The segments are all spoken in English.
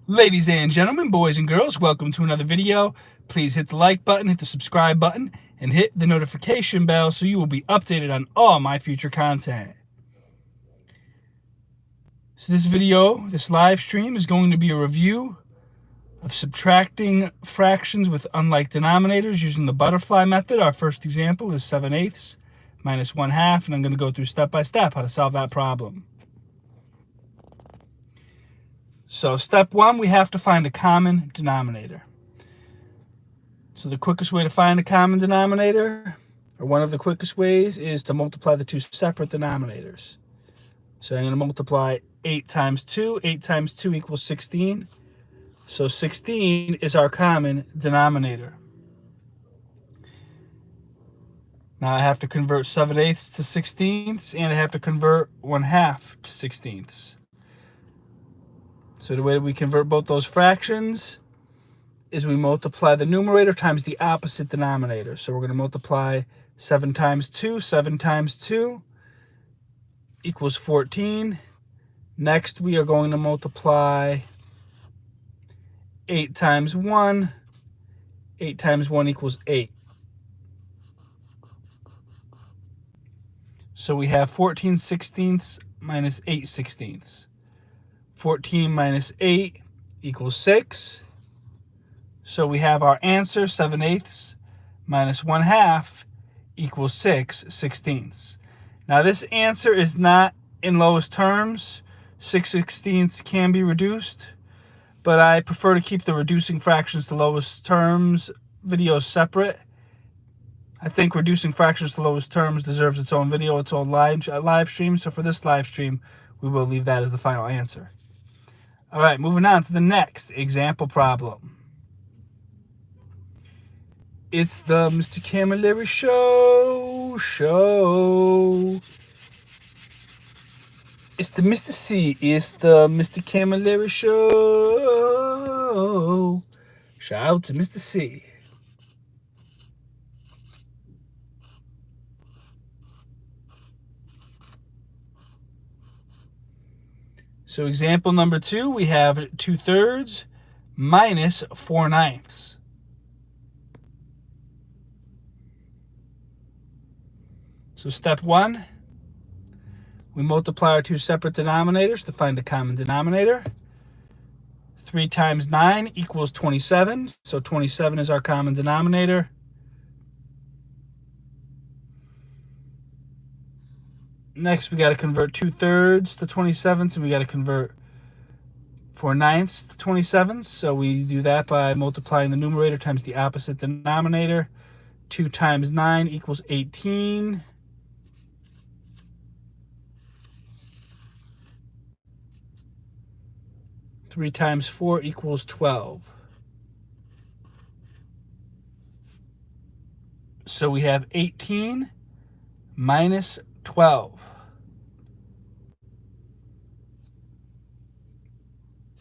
Ladies and gentlemen, boys and girls, welcome to another video. Please hit the like button, hit the subscribe button, and hit the notification bell so you will be updated on all my future content. So this live stream is going to be a review of subtracting fractions with unlike denominators using the butterfly method. Our first example is 7/8 minus 1/2, and I'm going to go through step by step how to solve that problem. So step one, we have to find a common denominator. So the quickest way to find a common denominator, or one of the quickest ways, is to multiply the two separate denominators. So I'm going to multiply 8 times 2. 8 times 2 equals 16. So 16 is our common denominator. Now I have to convert 7/8 to 16ths, and I have to convert 1/2 to 16ths. So the way we convert both those fractions is we multiply the numerator times the opposite denominator. So we're going to multiply 7 times 2. 7 times 2 equals 14. Next, we are going to multiply 8 times 1. 8 times 1 equals 8. So we have 14/16 minus 8/16. 14 minus 8 equals 6. So we have our answer, 7/8 minus 1/2 equals 6/16. Now this answer is not in lowest terms. 6/16 can be reduced, but I prefer to keep the reducing fractions to lowest terms videos separate. I think reducing fractions to lowest terms deserves its own video, its own live stream. So for this live stream, we will leave that as the final answer. All right, moving on to the next example problem. It's the Mr. Camilleri show. It's the Mr. C. It's the Mr. Camilleri show. Shout out to Mr. C. So example number 2, we have 2/3 minus 4/9. So step 1, we multiply our two separate denominators to find the common denominator. 3 times 9 equals 27. So 27 is our common denominator. Next, we got to convert 2/3 to 27ths, and we got to convert 4/9 to 27ths. So we do that by multiplying the numerator times the opposite denominator. 2 times 9 equals 18. 3 times 4 equals 12. So we have 18 minus 12.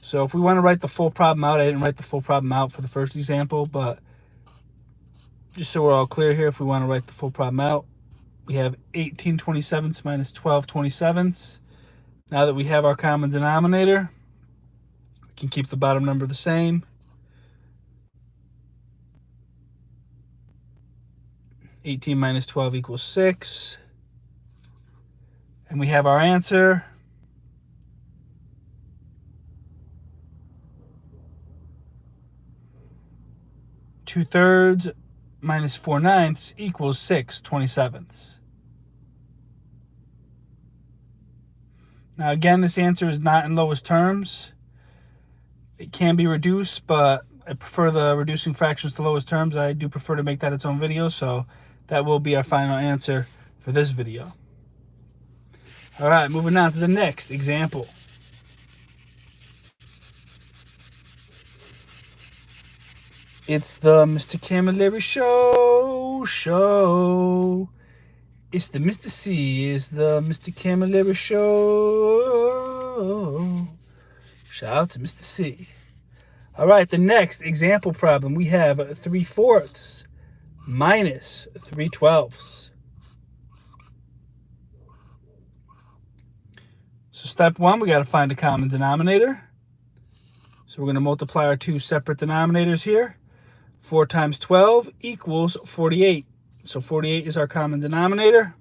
So if we want to write the full problem out, I didn't write the full problem out for the first example, but just so we're all clear here, if we want to write the full problem out, we have 18/27 minus 12/27. Now that we have our common denominator, we can keep the bottom number the same. 18 minus 12 equals 6. And we have our answer. Two-thirds minus 4/9 equals 6/27. Now again, this answer is not in lowest terms. It can be reduced, but I prefer the reducing fractions to lowest terms. I do prefer to make that its own video, so that will be our final answer for this video. All right, moving on to the next example. It's the Mr. Camilleri show. It's the Mr. C. It's the Mr. Camilleri show. Shout out to Mr. C. All right, the next example problem, we have 3/4 minus 3/12. So step 1, we got to find a common denominator. So we're going to multiply our two separate denominators here. 4 times 12 equals 48. So 48 is our common denominator.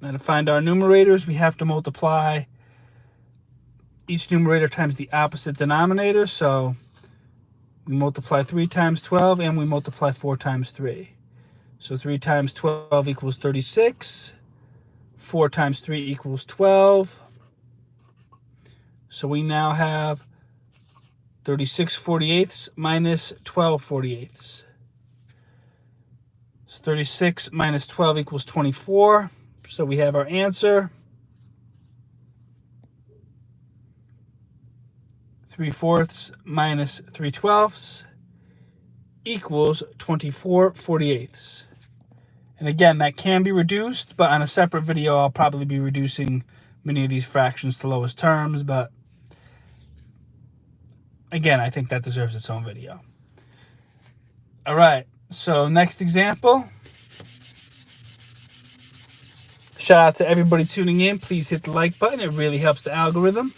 Now to find our numerators, we have to multiply each numerator times the opposite denominator. So we multiply 3 times 12 and we multiply 4 times 3. So 3 times 12 equals 36. 4 times 3 equals 12. So we now have 36 48ths minus 12 48ths. So 36 minus 12 equals 24. So we have our answer. 3/4 minus 3/12 equals 24 48ths. And again, that can be reduced, but on a separate video, I'll probably be reducing many of these fractions to lowest terms. But again, I think that deserves its own video. All right, so next example. Shout out to everybody tuning in. Please hit the like button. It really helps the algorithm.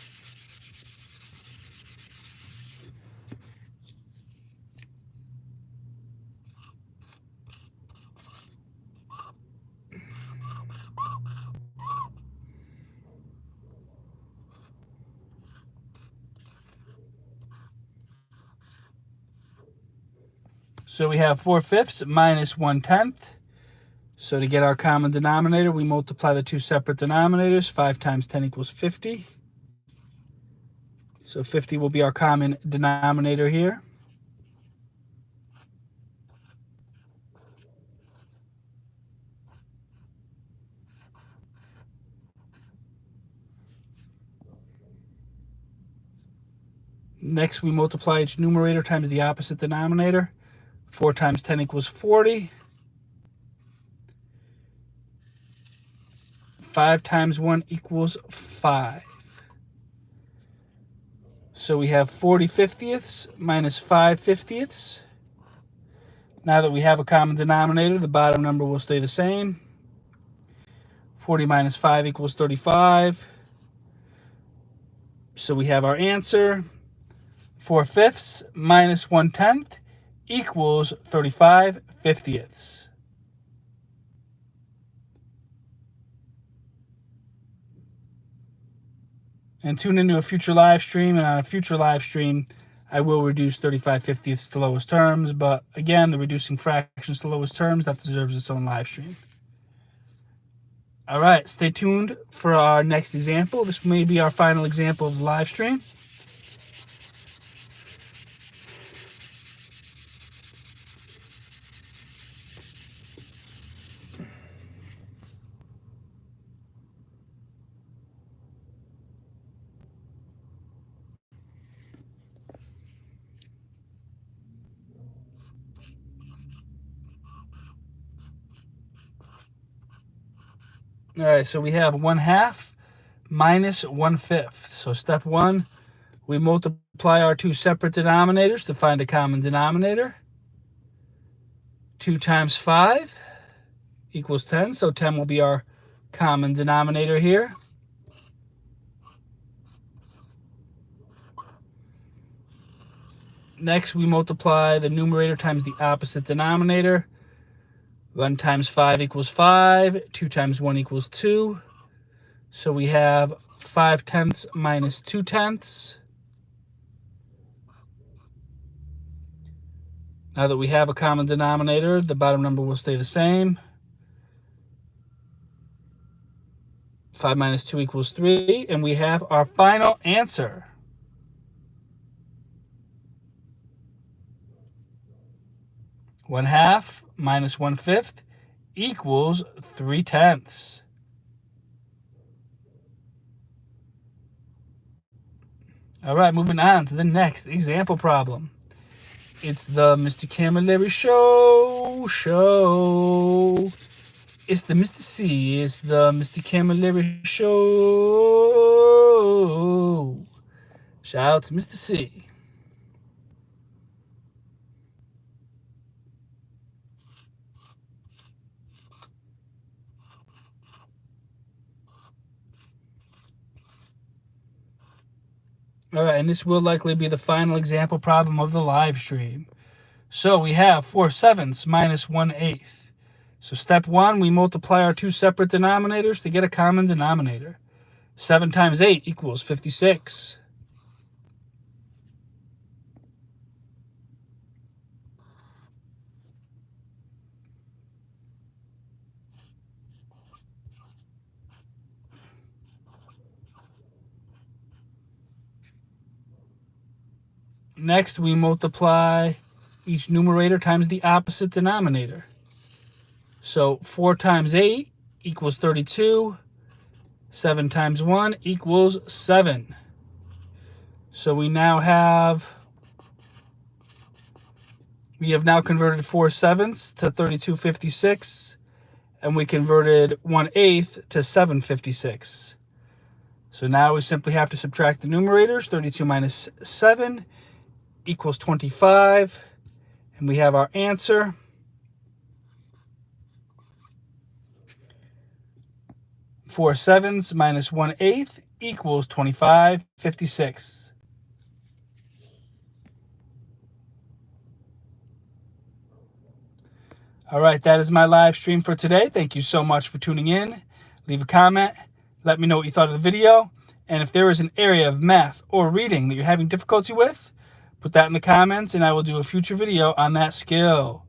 So we have 4/5 minus 1/10. So to get our common denominator, we multiply the two separate denominators. 5 times 10 equals 50. So 50 will be our common denominator here. Next, we multiply each numerator times the opposite denominator. 4 times 10 equals 40. 5 times 1 equals 5. So we have 40 50ths minus 5 50ths. Now that we have a common denominator, the bottom number will stay the same. 40 minus 5 equals 35. So we have our answer. 4/5 minus 1/10 equals 35 50ths. And tune into a future live stream, and on a future live stream, I will reduce 35 50ths to lowest terms. But again, the reducing fractions to lowest terms, that deserves its own live stream. All right, stay tuned for our next example. This may be our final example of the live stream. All right, so we have 1/2 minus 1/5. So step one, we multiply our two separate denominators to find a common denominator. 2 times 5 equals 10. So 10 will be our common denominator here. Next, we multiply the numerator times the opposite denominator. 1 times 5 equals 5. 2 times 1 equals 2. So we have 5/10 minus 2/10. Now that we have a common denominator, the bottom number will stay the same. 5 minus 2 equals 3. And we have our final answer. 1/2 minus 1/5 equals 3/10. All right, moving on to the next example problem. It's the Mr. Camilleri show. It's the Mr. C. It's the Mr. Camilleri show. Shout out to Mr. C. All right, and this will likely be the final example problem of the live stream. So we have 4/7 minus 1/8. So step one, we multiply our two separate denominators to get a common denominator. 7 times 8 equals 56. Next, we multiply each numerator times the opposite denominator. So 4 times 8 equals 32. 7 times 1 equals 7. So we have now converted 4/7 to 32/56, and we converted 1/8 to 7/56. So now we simply have to subtract the numerators. 32 minus 7 equals 25, and we have our answer. 4/7 minus 1/8 equals 25/56. All right, that is my live stream for today. Thank you so much for tuning in. Leave a comment. Let me know what you thought of the video. And if there is an area of math or reading that you're having difficulty with, put that in the comments and I will do a future video on that skill.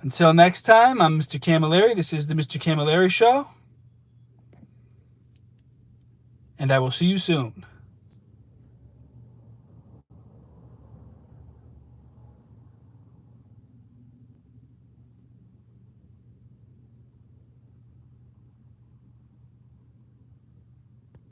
Until next time, I'm Mr. Camilleri. This is the Mr. Camilleri Show. And I will see you soon.